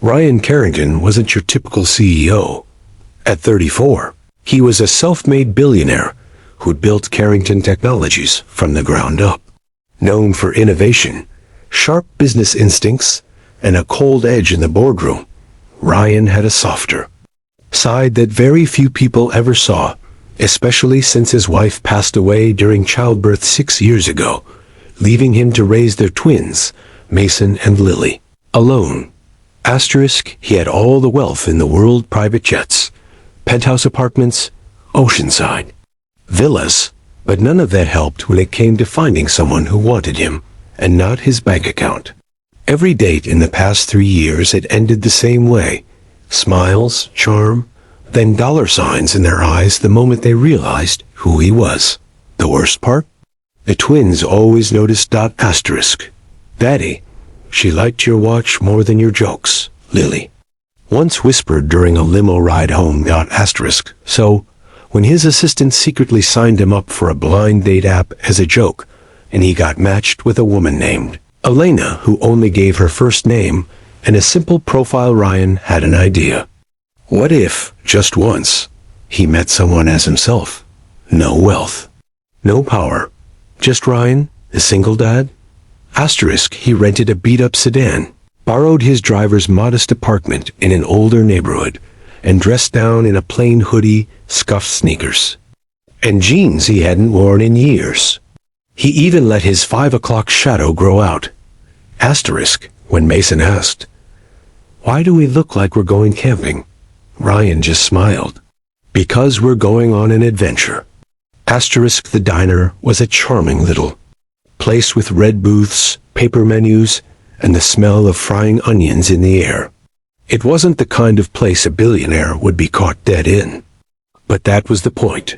Ryan Carrington wasn't your typical CEO. At 34, he was a self-made billionaire who'd built Carrington Technologies from the ground up. Known for innovation, sharp business instincts, and a cold edge in the boardroom, Ryan had a softer side that very few people ever saw, especially since his wife passed away during childbirth 6 years ago, leaving him to raise their twins, Mason and Lily, alone. Asterisk, he had all the wealth in the world: private jets, penthouse apartments, oceanside villas, but none of that helped when it came to finding someone who wanted him, and not his bank account. Every date in the past 3 years had ended the same way: smiles, charm, then dollar signs in their eyes the moment they realized who he was. The worst part? The twins always noticed. Asterisk. Daddy, she liked your watch more than your jokes, Lily once whispered during a limo ride home. Asterisk. So, when his assistant secretly signed him up for a blind date app as a joke, and he got matched with a woman named Elena who only gave her first name and a simple profile, Ryan had an idea. What if, just once, he met someone as himself? No wealth, no power, just Ryan, a single dad? Asterisk, he rented a beat-up sedan, borrowed his driver's modest apartment in an older neighborhood, and dressed down in a plain hoodie, scuffed sneakers, and jeans he hadn't worn in years. He even let his 5 o'clock shadow grow out. Asterisk, when Mason asked, "Why do we look like we're going camping?" Ryan just smiled. "Because we're going on an adventure." Asterisk, the diner was a charming little place with red booths, paper menus, and the smell of frying onions in the air. It wasn't the kind of place a billionaire would be caught dead in. But that was the point.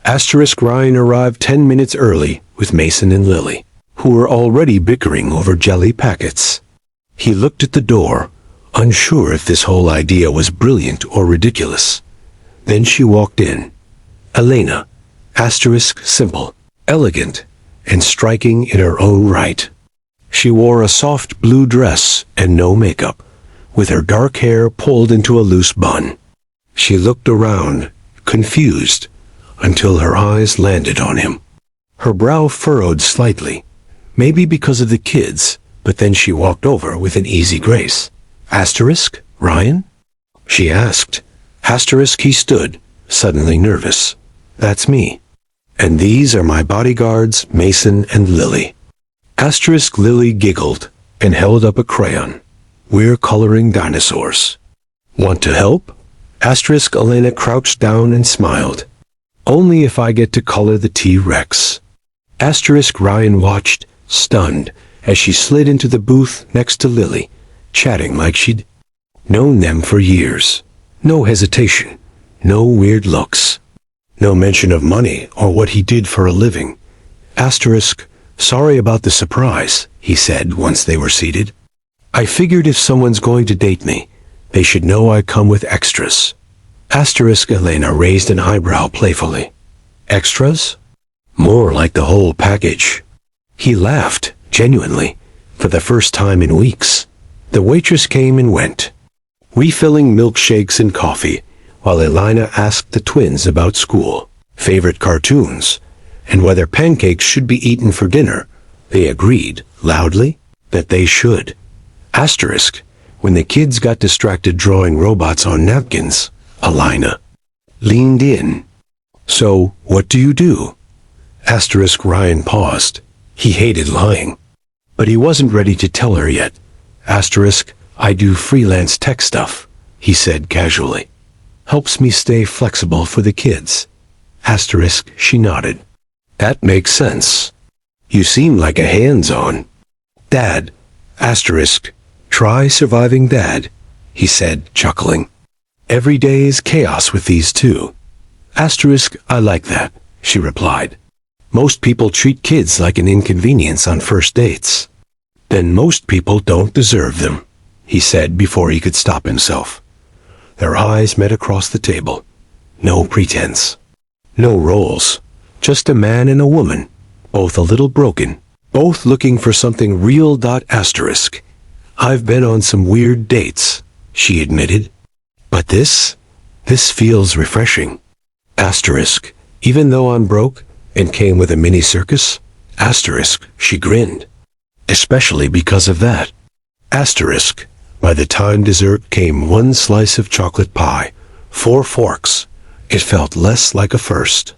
Asterisk, Ryan arrived 10 minutes early with Mason and Lily, who were already bickering over jelly packets. He looked at the door, unsure if this whole idea was brilliant or ridiculous. Then she walked in. Elena, asterisk, simple, elegant, and striking in her own right. She wore a soft blue dress and no makeup, with her dark hair pulled into a loose bun. She looked around, confused, until her eyes landed on him. Her brow furrowed slightly, maybe because of the kids, but then she walked over with an easy grace. Asterisk, Ryan? She asked. Asterisk, he stood, suddenly nervous. That's me. And these are my bodyguards, Mason and Lily. Asterisk, Lily giggled and held up a crayon. We're coloring dinosaurs. Want to help? Asterisk, Elena crouched down and smiled. Only if I get to color the T-Rex. Asterisk, Ryan watched, stunned, as she slid into the booth next to Lily, chatting like she'd known them for years. No hesitation, no weird looks, no mention of money or what he did for a living. Asterisk, sorry about the surprise, he said once they were seated. I figured if someone's going to date me, they should know I come with extras. Asterisk, Elena raised an eyebrow playfully. Extras? More like the whole package. He laughed, genuinely, for the first time in weeks. The waitress came and went, refilling milkshakes and coffee, while Elena asked the twins about school, favorite cartoons, and whether pancakes should be eaten for dinner. They agreed, loudly, that they should. Asterisk, when the kids got distracted drawing robots on napkins, Elena leaned in. So, what do you do? Asterisk, Ryan paused. He hated lying, but he wasn't ready to tell her yet. Asterisk, I do freelance tech stuff, he said casually. Helps me stay flexible for the kids. Asterisk, she nodded. That makes sense. You seem like a hands-on dad. Asterisk, try surviving dad, he said, chuckling. Every day is chaos with these two. Asterisk, I like that, she replied. Most people treat kids like an inconvenience on first dates. Then most people don't deserve them, he said before he could stop himself. Their eyes met across the table. No pretense. No roles. Just a man and a woman, both a little broken, both looking for something real. Asterisk. I've been on some weird dates, she admitted. But this feels refreshing. Asterisk, even though I'm broke and came with a mini circus? Asterisk, she grinned. Especially because of that. Asterisk, by the time dessert came 1 slice of chocolate pie, 4 forks, it felt less like a first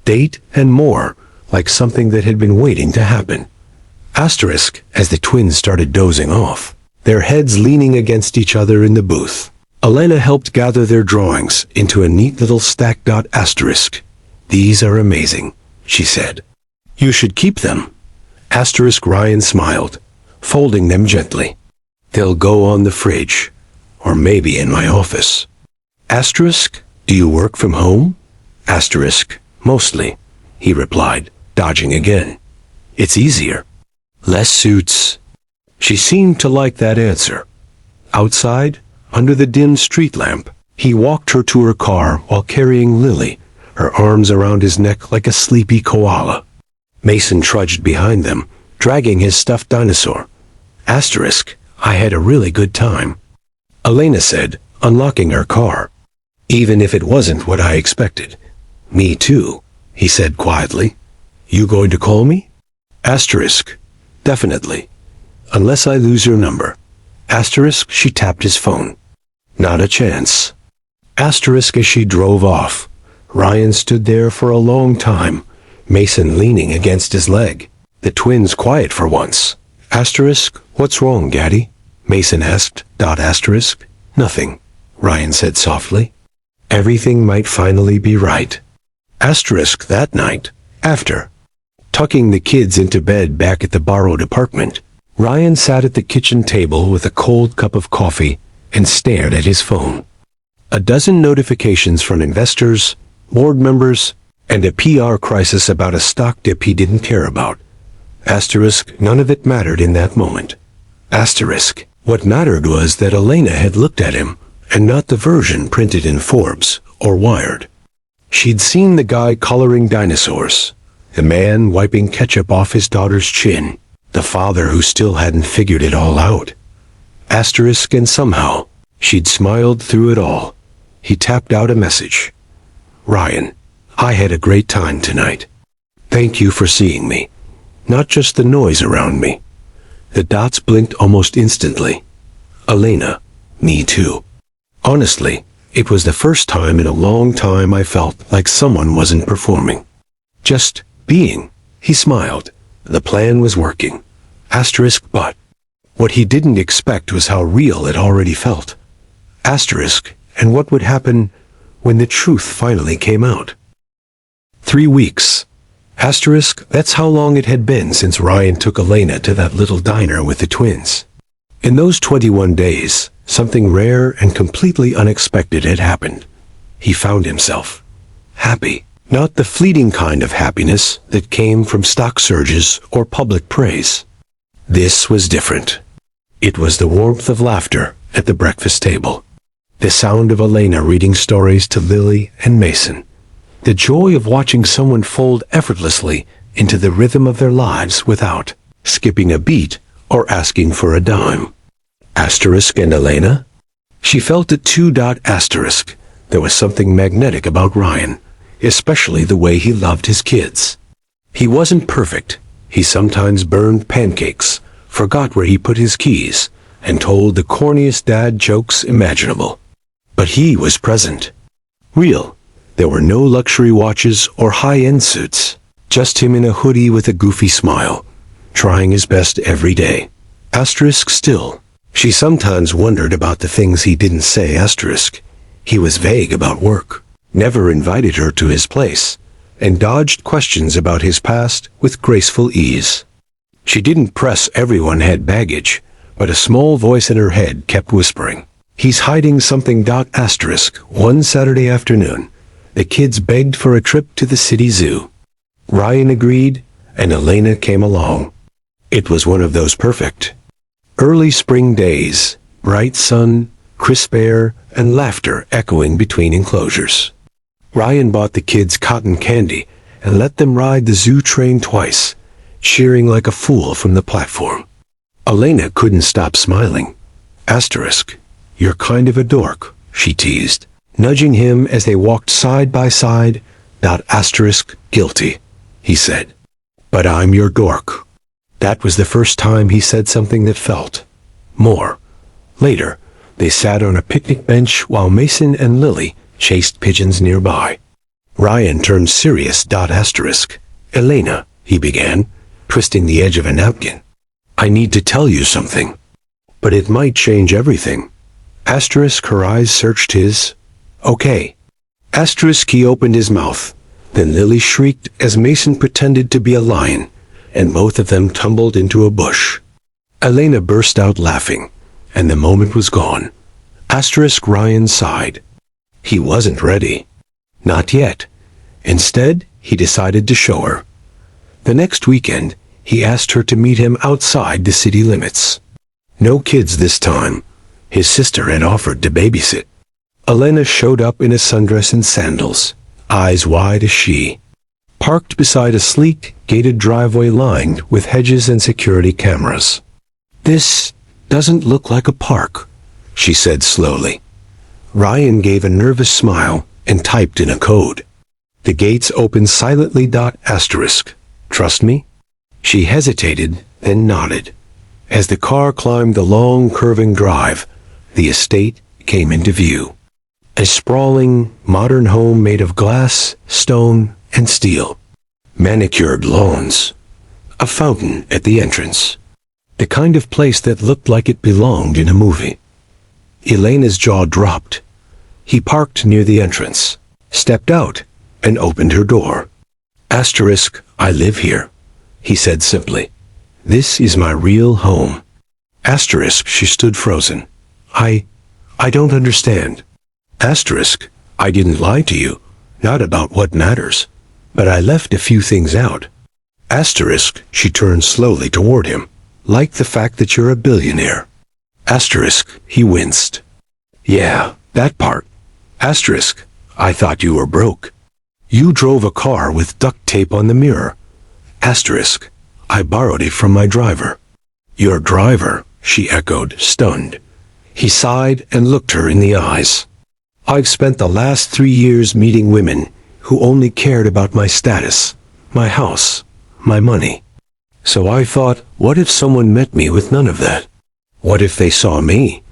date and more like something that had been waiting to happen. Asterisk, as the twins started dozing off, their heads leaning against each other in the booth. Elena helped gather their drawings into a neat little stack. Asterisk, these are amazing, she said. You should keep them. Asterisk, Ryan smiled, folding them gently. They'll go on the fridge, or maybe in my office. Asterisk, do you work from home? Asterisk, mostly, he replied, dodging again. It's easier. Less suits. She seemed to like that answer. Outside, under the dim street lamp, he walked her to her car while carrying Lily, her arms around his neck like a sleepy koala. Mason trudged behind them, dragging his stuffed dinosaur. Asterisk, I had a really good time, Elena said, unlocking her car. Even if it wasn't what I expected. Me too, he said quietly. You going to call me? Asterisk, definitely. Unless I lose your number. Asterisk, she tapped his phone. Not a chance. Asterisk, as she drove off, Ryan stood there for a long time, Mason leaning against his leg, the twins quiet for once. Asterisk, what's wrong, Gaddy? Mason asked. Asterisk, nothing, Ryan said softly. Everything might finally be right. Asterisk, that night, after tucking the kids into bed back at the borrowed apartment, Ryan sat at the kitchen table with a cold cup of coffee and stared at his phone. A dozen notifications from investors, board members, and a PR crisis about a stock dip he didn't care about. Asterisk, none of it mattered in that moment. Asterisk, what mattered was that Elena had looked at him, and not the version printed in Forbes or Wired. She'd seen the guy coloring dinosaurs, the man wiping ketchup off his daughter's chin, the father who still hadn't figured it all out. Asterisk, and somehow, she'd smiled through it all. He tapped out a message. Ryan, I had a great time tonight. Thank you for seeing me. Not just the noise around me. The dots blinked almost instantly. Elena, me too. Honestly, it was the first time in a long time I felt like someone wasn't performing. Just being. He smiled. The plan was working. Asterisk, but what he didn't expect was how real it already felt. Asterisk, and what would happen when the truth finally came out. 3 weeks. Asterisk, that's how long it had been since Ryan took Elena to that little diner with the twins. In those 21 days, something rare and completely unexpected had happened. He found himself happy. Not the fleeting kind of happiness that came from stock surges or public praise. This was different. It was the warmth of laughter at the breakfast table. The sound of Elena reading stories to Lily and Mason. The joy of watching someone fold effortlessly into the rhythm of their lives without skipping a beat or asking for a dime. Asterisk, and Elena? She felt it too. Asterisk. There was something magnetic about Ryan, especially the way he loved his kids. He wasn't perfect. He sometimes burned pancakes, forgot where he put his keys, and told the corniest dad jokes imaginable. But he was present. Real. There were no luxury watches or high-end suits. Just him in a hoodie with a goofy smile, trying his best every day. Asterisk, still. She sometimes wondered about the things he didn't say. Asterisk. He was vague about work, never invited her to his place, and dodged questions about his past with graceful ease. She didn't press everyone had baggage, but a small voice in her head kept whispering, he's hiding something. Asterisk. One Saturday afternoon, the kids begged for a trip to the city zoo. Ryan agreed, and Elena came along. It was one of those perfect early spring days, bright sun, crisp air, and laughter echoing between enclosures. Ryan bought the kids cotton candy and let them ride the zoo train twice, cheering like a fool from the platform. Elena couldn't stop smiling. Asterisk. You're kind of a dork, she teased, nudging him as they walked side by side. Guilty, he said. But I'm your dork. That was the first time he said something that felt more. Later, they sat on a picnic bench while Mason and Lily chased pigeons nearby. Ryan turned serious. Elena, he began, twisting the edge of a napkin. I need to tell you something. But it might change everything. Her eyes searched his. Okay. He opened his mouth. Then Lily shrieked as Mason pretended to be a lion, and both of them tumbled into a bush. Elena burst out laughing, and the moment was gone. Ryan sighed. He wasn't ready. Not yet. Instead, he decided to show her. The next weekend, he asked her to meet him outside the city limits. No kids this time. His sister had offered to babysit. Elena showed up in a sundress and sandals, eyes wide as she, parked beside a sleek, gated driveway lined with hedges and security cameras. This doesn't look like a park, she said slowly. Ryan gave a nervous smile and typed in a code. The gates opened silently. Trust me? She hesitated, then nodded. As the car climbed the long, curving drive, the estate came into view. A sprawling, modern home made of glass, stone, and steel. Manicured lawns. A fountain at the entrance. The kind of place that looked like it belonged in a movie. Elena's jaw dropped. He parked near the entrance, stepped out, and opened her door. I live here, he said simply. This is my real home. She stood frozen. I don't understand. I didn't lie to you, not about what matters, but I left a few things out. She turned slowly toward him, like the fact that you're a billionaire. He winced. Yeah, that part. I thought you were broke. You drove a car with duct tape on the mirror. I borrowed it from my driver. Your driver, she echoed, stunned. He sighed and looked her in the eyes. I've spent the last 3 years meeting women who only cared about my status, my house, my money. So I thought, what if someone met me with none of that? What if they saw me?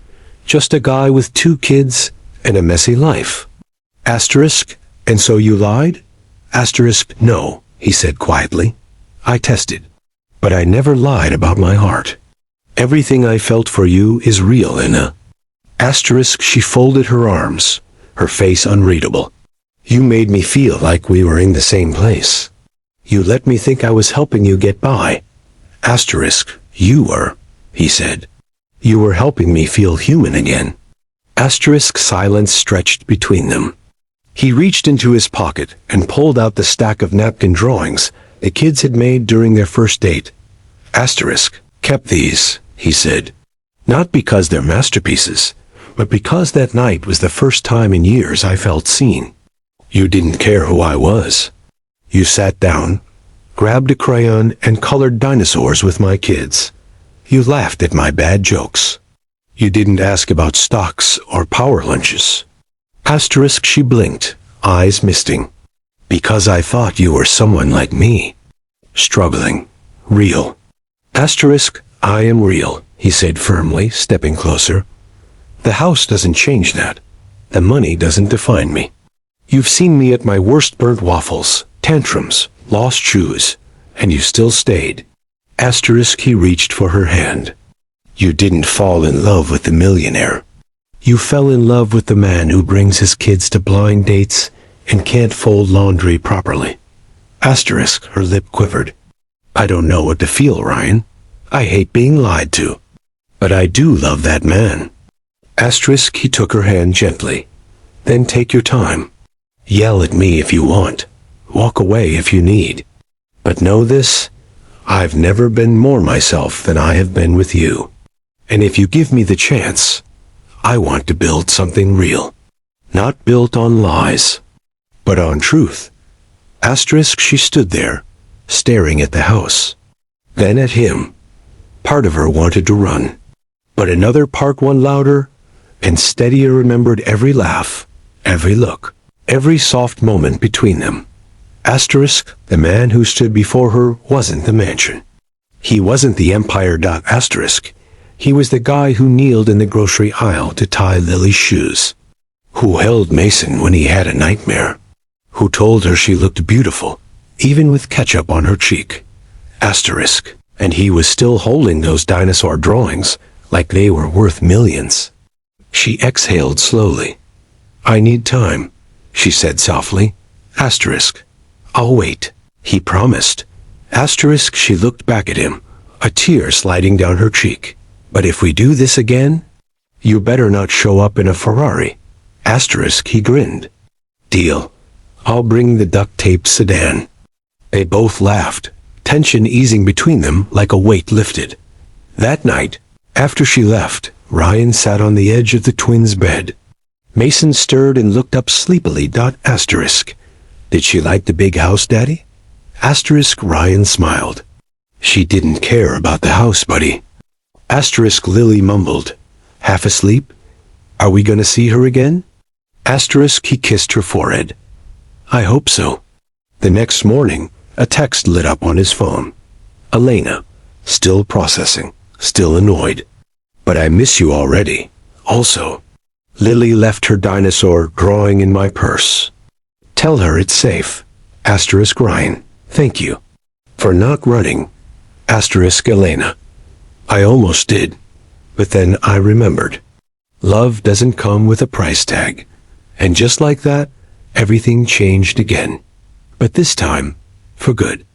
Just a guy with 2 kids and a messy life. And so you lied? No, he said quietly. I tested. But I never lied about my heart. Everything I felt for you is real, Anna. She folded her arms, her face unreadable. You made me feel like we were in the same place. You let me think I was helping you get by. You were, he said. You were helping me feel human again. Silence stretched between them. He reached into his pocket and pulled out the stack of napkin drawings the kids had made during their first date. Kept these, he said. Not because they're masterpieces, but because that night was the first time in years I felt seen. You didn't care who I was. You sat down, grabbed a crayon, and colored dinosaurs with my kids. You laughed at my bad jokes. You didn't ask about stocks or power lunches. She blinked, eyes misting. Because I thought you were someone like me. Struggling. Real. I am real, he said firmly, stepping closer. The house doesn't change that. The money doesn't define me. You've seen me at my worst, burnt waffles, tantrums, lost shoes, and you still stayed. He reached for her hand. You didn't fall in love with the millionaire. You fell in love with the man who brings his kids to blind dates and can't fold laundry properly. Her lip quivered. I don't know what to feel, Ryan. I hate being lied to. But I do love that man. He took her hand gently. Then take your time. Yell at me if you want. Walk away if you need. But know this, I've never been more myself than I have been with you. And if you give me the chance, I want to build something real. Not built on lies, but on truth. She stood there, staring at the house. Then at him. Part of her wanted to run. But another part won louder. And Stedia remembered every laugh, every look, every soft moment between them. Asterisk, the man who stood before her wasn't the mansion. He wasn't the empire. Asterisk. He was the guy who kneeled in the grocery aisle to tie Lily's shoes. Who held Mason when he had a nightmare. Who told her she looked beautiful, even with ketchup on her cheek. Asterisk. And he was still holding those dinosaur drawings like they were worth millions. She exhaled slowly. I need time, she said softly. Asterisk. I'll wait, he promised. Asterisk, she looked back at him, a tear sliding down her cheek. But if we do this again, you better not show up in a Ferrari. Asterisk, he grinned. Deal. I'll bring the duct tape sedan. They both laughed, tension easing between them like a weight lifted. That night, after she left, Ryan sat on the edge of the twins' bed. Mason stirred and looked up sleepily. Asterisk. Did she like the big house, Daddy? Asterisk, Ryan smiled. She didn't care about the house, buddy. Asterisk, Lily mumbled. Half asleep? Are we gonna see her again? Asterisk, he kissed her forehead. I hope so. The next morning, a text lit up on his phone. Elena. Still processing. Still annoyed. But I miss you already. Also. Lily left her dinosaur drawing in my purse. Tell her it's safe. Asterisk, Ryan. Thank you. For not running. Asterisk, Elena. I almost did. But then I remembered. Love doesn't come with a price tag. And just like that, everything changed again. But this time, for good.